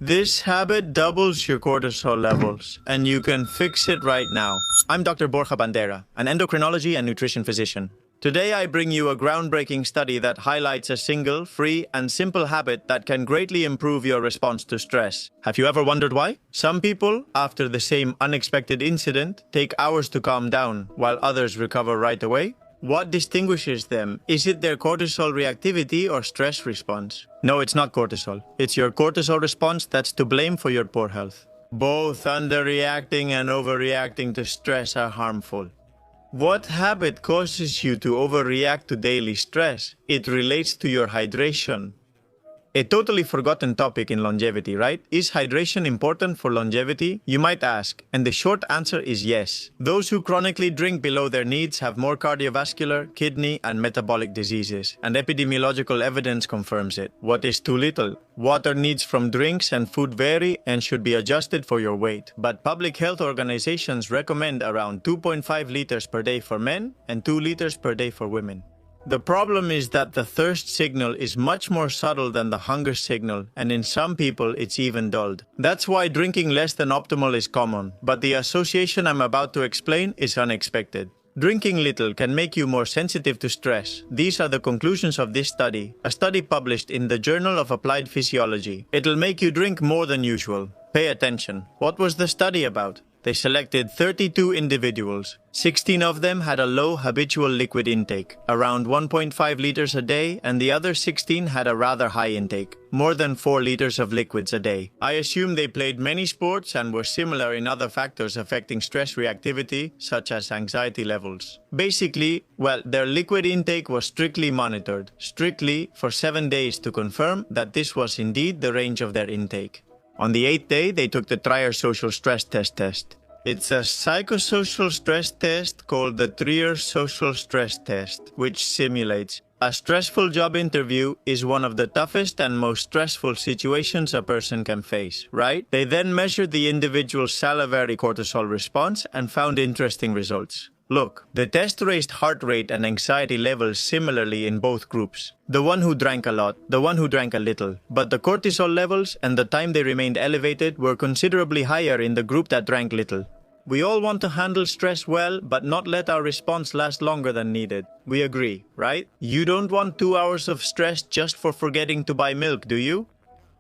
This habit doubles your cortisol levels, and you can fix it right now. I'm Dr. Borja Bandera, an endocrinology and nutrition physician. Today I bring you a groundbreaking study that highlights a single, free, and simple habit that can greatly improve your response to stress. Have you ever wondered why? Some people, after the same unexpected incident, take hours to calm down, while others recover right away. What distinguishes them? Is it their cortisol reactivity or stress response? No, it's not cortisol. It's your cortisol response that's to blame for your poor health. Both underreacting and overreacting to stress are harmful. What habit causes you to overreact to daily stress? It relates to your hydration. A totally forgotten topic in longevity, right? Is hydration important for longevity? You might ask, and the short answer is yes. Those who chronically drink below their needs have more cardiovascular, kidney, and metabolic diseases, and epidemiological evidence confirms it. What is too little? Water needs from drinks and food vary and should be adjusted for your weight. But public health organizations recommend around 2.5 liters per day for men and 2 liters per day for women. The problem is that the thirst signal is much more subtle than the hunger signal, and in some people it's even dulled. That's why drinking less than optimal is common, but the association I'm about to explain is unexpected. Drinking little can make you more sensitive to stress. These are the conclusions of this study, a study published in the Journal of Applied Physiology. It'll make you drink more than usual. Pay attention. What was the study about? They selected 32 individuals. 16 of them had a low habitual liquid intake, around 1.5 liters a day, and the other 16 had a rather high intake, more than 4 liters of liquids a day. I assume they played many sports and were similar in other factors affecting stress reactivity, such as anxiety levels. Basically, their liquid intake was strictly monitored, for 7 days to confirm that this was indeed the range of their intake. On the 8th day, they took the Trier Social Stress Test. It's a psychosocial stress test called the Trier Social Stress Test, which simulates. A stressful job interview is one of the toughest and most stressful situations a person can face, right? They then measured the individual's salivary cortisol response and found interesting results. Look, the test raised heart rate and anxiety levels similarly in both groups. The one who drank a lot, the one who drank a little. But the cortisol levels and the time they remained elevated were considerably higher in the group that drank little. We all want to handle stress well, but not let our response last longer than needed. We agree, right? You don't want 2 hours of stress just for forgetting to buy milk, do you?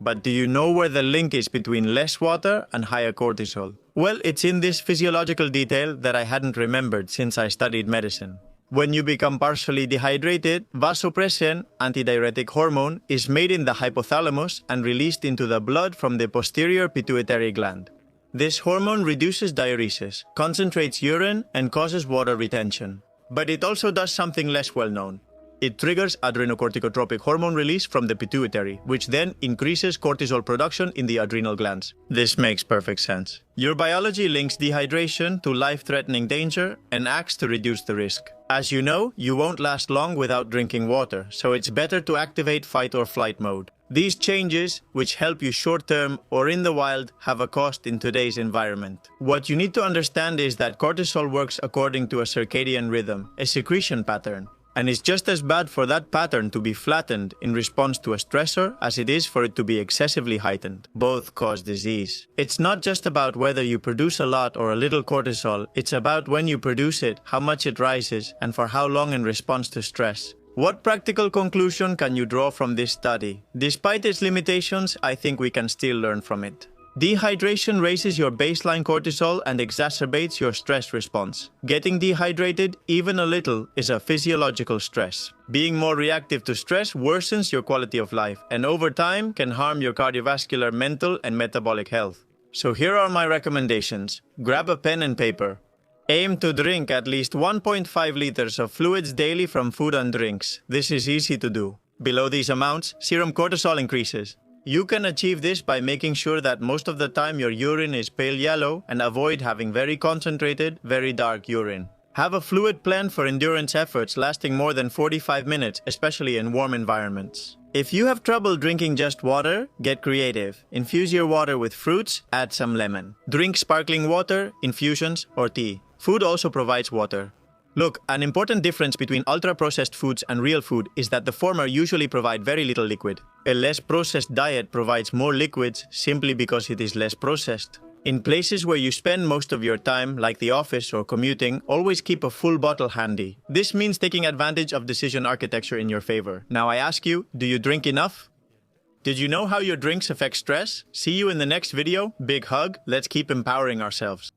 But do you know where the link is between less water and higher cortisol? Well, it's in this physiological detail that I hadn't remembered since I studied medicine. When you become partially dehydrated, vasopressin, antidiuretic hormone, is made in the hypothalamus and released into the blood from the posterior pituitary gland. This hormone reduces diuresis, concentrates urine, and causes water retention. But it also does something less well known. It triggers adrenocorticotropic hormone release from the pituitary, which then increases cortisol production in the adrenal glands. This makes perfect sense. Your biology links dehydration to life-threatening danger and acts to reduce the risk. As you know, you won't last long without drinking water, so it's better to activate fight or flight mode. These changes, which help you short-term or in the wild, have a cost in today's environment. What you need to understand is that cortisol works according to a circadian rhythm, a secretion pattern. And it's just as bad for that pattern to be flattened in response to a stressor as it is for it to be excessively heightened. Both cause disease. It's not just about whether you produce a lot or a little cortisol, it's about when you produce it, how much it rises, and for how long in response to stress. What practical conclusion can you draw from this study? Despite its limitations, I think we can still learn from it. Dehydration raises your baseline cortisol and exacerbates your stress response. Getting dehydrated, even a little, is a physiological stress. Being more reactive to stress worsens your quality of life and over time can harm your cardiovascular, mental, and metabolic health. So here are my recommendations. Grab a pen and paper. Aim to drink at least 1.5 liters of fluids daily from food and drinks. This is easy to do. Below these amounts, serum cortisol increases. You can achieve this by making sure that most of the time your urine is pale yellow and avoid having very concentrated, very dark urine. Have a fluid plan for endurance efforts lasting more than 45 minutes, especially in warm environments. If you have trouble drinking just water, get creative. Infuse your water with fruits, add some lemon. Drink sparkling water, infusions, or tea. Food also provides water. Look, an important difference between ultra-processed foods and real food is that the former usually provide very little liquid. A less processed diet provides more liquids simply because it is less processed. In places where you spend most of your time, like the office or commuting, always keep a full bottle handy. This means taking advantage of decision architecture in your favor. Now I ask you, do you drink enough? Did you know how your drinks affect stress? See you in the next video. Big hug. Let's keep empowering ourselves.